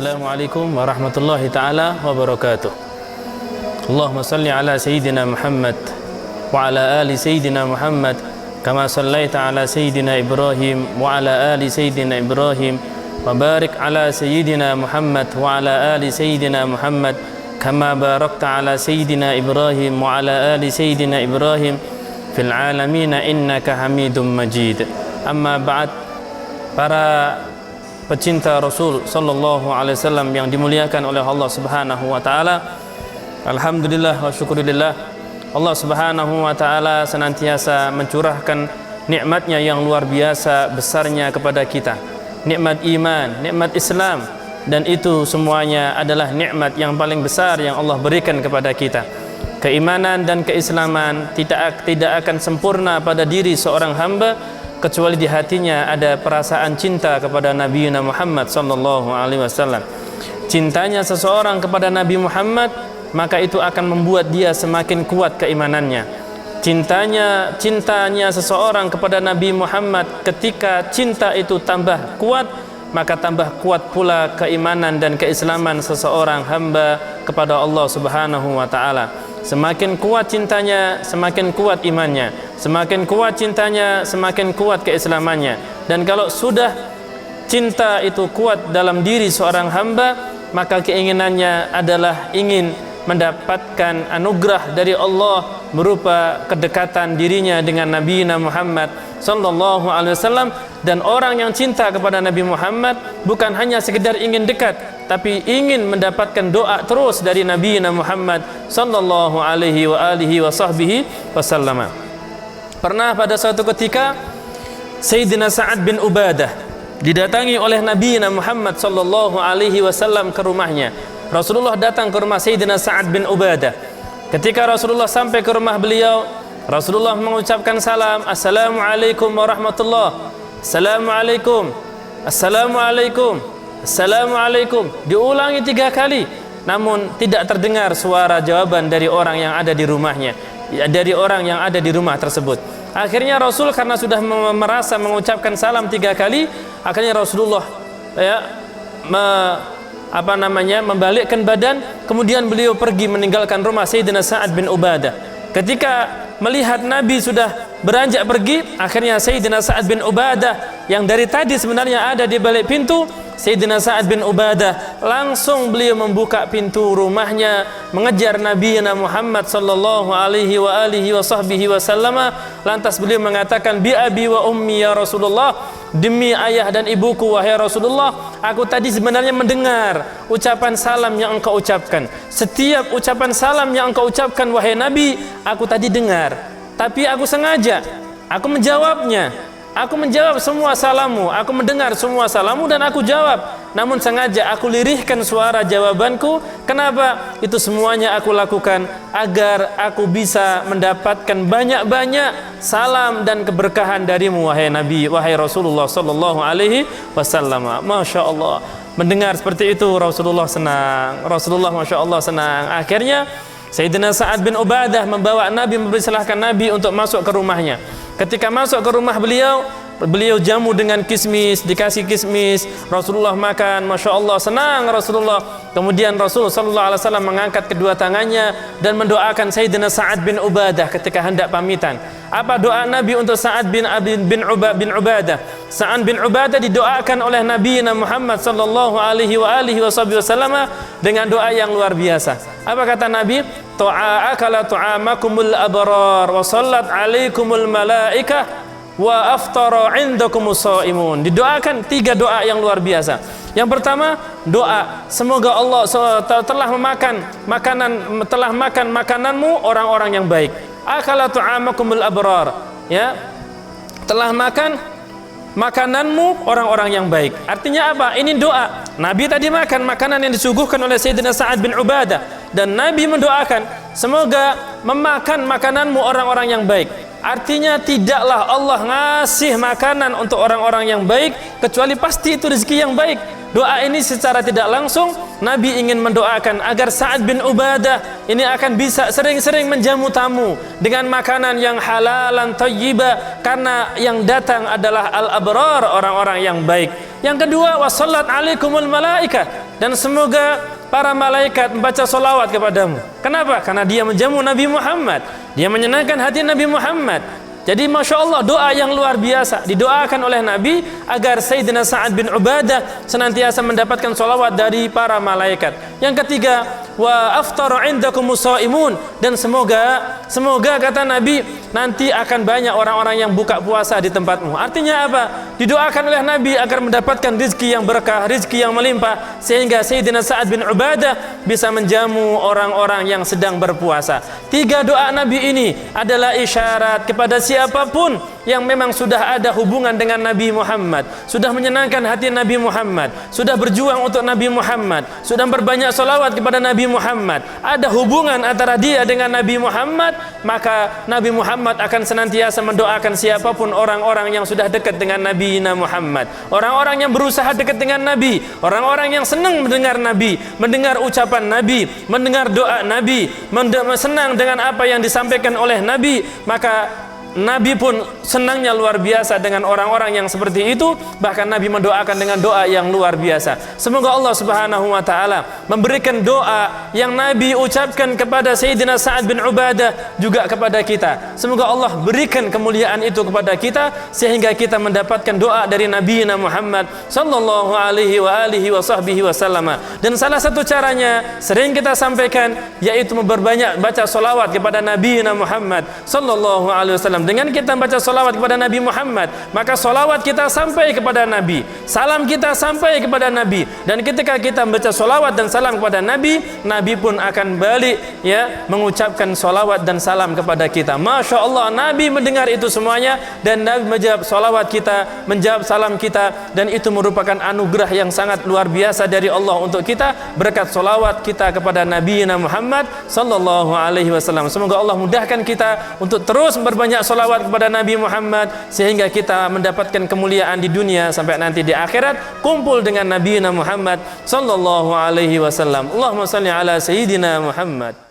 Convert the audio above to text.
Assalamualaikum warahmatullahi ta'ala wabarakatuh. Allahumma salli ala Sayyidina Muhammad wa ala ali Sayyidina Muhammad kama sallaita ala Sayyidina Ibrahim wa ala ali Sayyidina Ibrahim wa barik ala Sayyidina Muhammad wa ala ali Sayyidina Muhammad kama barakta ala Sayyidina Ibrahim wa ala ali Sayyidina Ibrahim fil alamina innaka hamidum majid. Amma ba'd. Para pecinta Rasul sallallahu alaihi wasallam yang dimuliakan oleh Allah Subhanahu wa taala, alhamdulillah wa syukurillah, Allah Subhanahu wa taala senantiasa mencurahkan nikmatnya yang luar biasa besarnya kepada kita. Nikmat iman, nikmat Islam, dan itu semuanya adalah nikmat yang paling besar yang Allah berikan kepada kita. Keimanan dan keislaman tidak akan sempurna pada diri seorang hamba kecuali di hatinya ada perasaan cinta kepada Nabi Muhammad sallallahu alaihi wasallam. Cintanya seseorang kepada Nabi Muhammad, maka itu akan membuat dia semakin kuat keimanannya. Cintanya seseorang kepada Nabi Muhammad, ketika cinta itu tambah kuat, maka tambah kuat pula keimanan dan keislaman seseorang hamba kepada Allah Subhanahu wa taala. Semakin kuat cintanya, semakin kuat imannya. Semakin kuat cintanya, semakin kuat keislamannya. Dan kalau sudah cinta itu kuat dalam diri seorang hamba, maka keinginannya adalah ingin mendapatkan anugerah dari Allah berupa kedekatan dirinya dengan Nabi Muhammad sallallahu alaihi wasallam. Dan orang yang cinta kepada Nabi Muhammad bukan hanya sekedar ingin dekat, tapi ingin mendapatkan doa terus dari Nabi Muhammad sallallahu alaihi wa alihi wa sahbihi wasallam. Pernah pada suatu ketika Sayyidina Sa'ad bin Ubadah didatangi oleh Nabi Muhammad sallallahu alaihi wasallam ke rumahnya. Rasulullah datang ke rumah Sayyidina Sa'ad bin Ubadah. Ketika Rasulullah sampai ke rumah beliau, Rasulullah mengucapkan salam, Assalamualaikum warahmatullah. Assalamualaikum, Assalamualaikum, Assalamualaikum. Diulangi 3 kali, namun tidak terdengar suara jawaban dari orang yang ada di rumahnya, dari orang yang ada di rumah tersebut. Akhirnya Rasul karena sudah merasa mengucapkan salam 3 kali, akhirnya Rasulullah membalikkan badan, kemudian beliau pergi meninggalkan rumah Sayyidina Sa'ad bin Ubadah. Ketika melihat Nabi sudah beranjak pergi, akhirnya Sayyidina Sa'ad bin Ubadah yang dari tadi sebenarnya ada di balik pintu, Sayyidina Sa'ad bin Ubadah langsung beliau membuka pintu rumahnya, mengejar Nabi Muhammad sallallahu alaihi wa alihi wa sahbihi wasallam. Lantas beliau mengatakan, bi abi wa ummi ya Rasulullah, demi ayah dan ibuku wahai Rasulullah, aku tadi sebenarnya mendengar ucapan salam yang engkau ucapkan. Setiap ucapan salam yang engkau ucapkan wahai Nabi, aku tadi dengar, tapi aku sengaja aku menjawabnya. Aku menjawab semua salammu, aku mendengar semua salammu dan aku jawab. Namun sengaja aku lirihkan suara jawabanku. Kenapa? Itu semuanya aku lakukan agar aku bisa mendapatkan banyak-banyak salam dan keberkahan darimu wahai Nabi, wahai Rasulullah sallallahu alaihi wasallam. Masya Allah, mendengar seperti itu Rasulullah senang. Rasulullah Masya Allah senang. Akhirnya Sayyidina Sa'ad bin Ubadah membawa Nabi, mempersilahkan Nabi untuk masuk ke rumahnya. Ketika masuk ke rumah beliau jamu dengan kismis, dikasih kismis, Rasulullah makan, Masya Allah senang Rasulullah. Kemudian Rasulullah sallallahu alaihi wasallam mengangkat kedua tangannya dan mendoakan Sayyidina Sa'ad bin Ubadah ketika hendak pamitan. Apa doa Nabi untuk Sa'ad bin Ubadah? Sa'ad bin Ubadah didoakan oleh Nabi Muhammad sallallahu alaihi wa alihi wasallam dengan doa yang luar biasa. Apa kata Nabi? Ta'akala ta'amakumul abrar wa sallat alaikumul malaikah wa aftara indakumus shaimun. Didoakan 3 doa yang luar biasa. Yang pertama, doa semoga Allah telah makan makananmu orang-orang yang baik. Akala ta'amakumul abrar, ya, telah makan makananmu orang-orang yang baik. Artinya apa? Ini doa. Nabi tadi makan makanan yang disuguhkan oleh Sayyidina Sa'ad bin Ubadah, dan Nabi mendoakan semoga memakan makananmu orang-orang yang baik. Artinya tidaklah Allah ngasih makanan untuk orang-orang yang baik kecuali pasti itu rezeki yang baik. Doa ini secara tidak langsung Nabi ingin mendoakan agar Sa'ad bin Ubadah ini akan bisa sering-sering menjamu tamu dengan makanan yang halalan thayyibah, karena yang datang adalah al-abrar, orang-orang yang baik. Yang kedua, wassallat alaikumul malaikah, dan semoga para malaikat membaca solawat kepadamu. Kenapa? Karena dia menjamu Nabi Muhammad, dia menyenangkan hati Nabi Muhammad. Jadi Masya Allah, doa yang luar biasa didoakan oleh Nabi agar Sayyidina Sa'ad bin Ubadah senantiasa mendapatkan solawat dari para malaikat. Yang ketiga, wa aftaru indakumus shaimun, dan semoga kata Nabi, nanti akan banyak orang-orang yang buka puasa di tempatmu. Artinya apa? Didoakan oleh Nabi agar mendapatkan rizki yang berkah, rizki yang melimpah, sehingga Sayyidina Sa'ad bin Ubadah bisa menjamu orang-orang yang sedang berpuasa. Tiga doa Nabi ini adalah isyarat kepada siapapun yang memang sudah ada hubungan dengan Nabi Muhammad, sudah menyenangkan hati Nabi Muhammad, sudah berjuang untuk Nabi Muhammad, sudah berbanyak salawat kepada Nabi Muhammad, ada hubungan antara dia dengan Nabi Muhammad, maka Nabi Muhammad akan senantiasa mendoakan siapapun orang-orang yang sudah dekat dengan Nabi Muhammad, orang-orang yang berusaha dekat dengan Nabi, orang-orang yang senang mendengar Nabi, mendengar ucapan Nabi, mendengar doa Nabi, senang dengan apa yang disampaikan oleh Nabi, maka Nabi pun senangnya luar biasa dengan orang-orang yang seperti itu. Bahkan Nabi mendoakan dengan doa yang luar biasa. Semoga Allah Subhanahu wa ta'ala memberikan doa yang Nabi ucapkan kepada Sayyidina Sa'ad bin Ubadah juga kepada kita. Semoga Allah berikan kemuliaan itu kepada kita, sehingga kita mendapatkan doa dari Nabi Muhammad sallallahu alaihi wa alihi wa sahbihi wasallam. Dan salah satu caranya sering kita sampaikan, yaitu memperbanyak baca solawat kepada Nabi Muhammad sallallahu alaihi wasallam. Dengan kita baca salawat kepada Nabi Muhammad, maka salawat kita sampai kepada Nabi, salam kita sampai kepada Nabi. Dan ketika kita membaca salawat dan salam kepada Nabi, Nabi pun akan balik mengucapkan salawat dan salam kepada kita. Masya Allah, Nabi mendengar itu semuanya, dan Nabi menjawab salawat kita, menjawab salam kita, dan itu merupakan anugerah yang sangat luar biasa dari Allah untuk kita berkat salawat kita kepada Nabi Muhammad sallallahu alaihi wasallam. Semoga Allah mudahkan kita untuk terus berbanyak salawat kepada Nabi Muhammad, sehingga kita mendapatkan kemuliaan di dunia sampai nanti di akhirat kumpul dengan Nabi Muhammad sallallahu alaihi wasallam. Allahumma salli ala sayyidina Muhammad.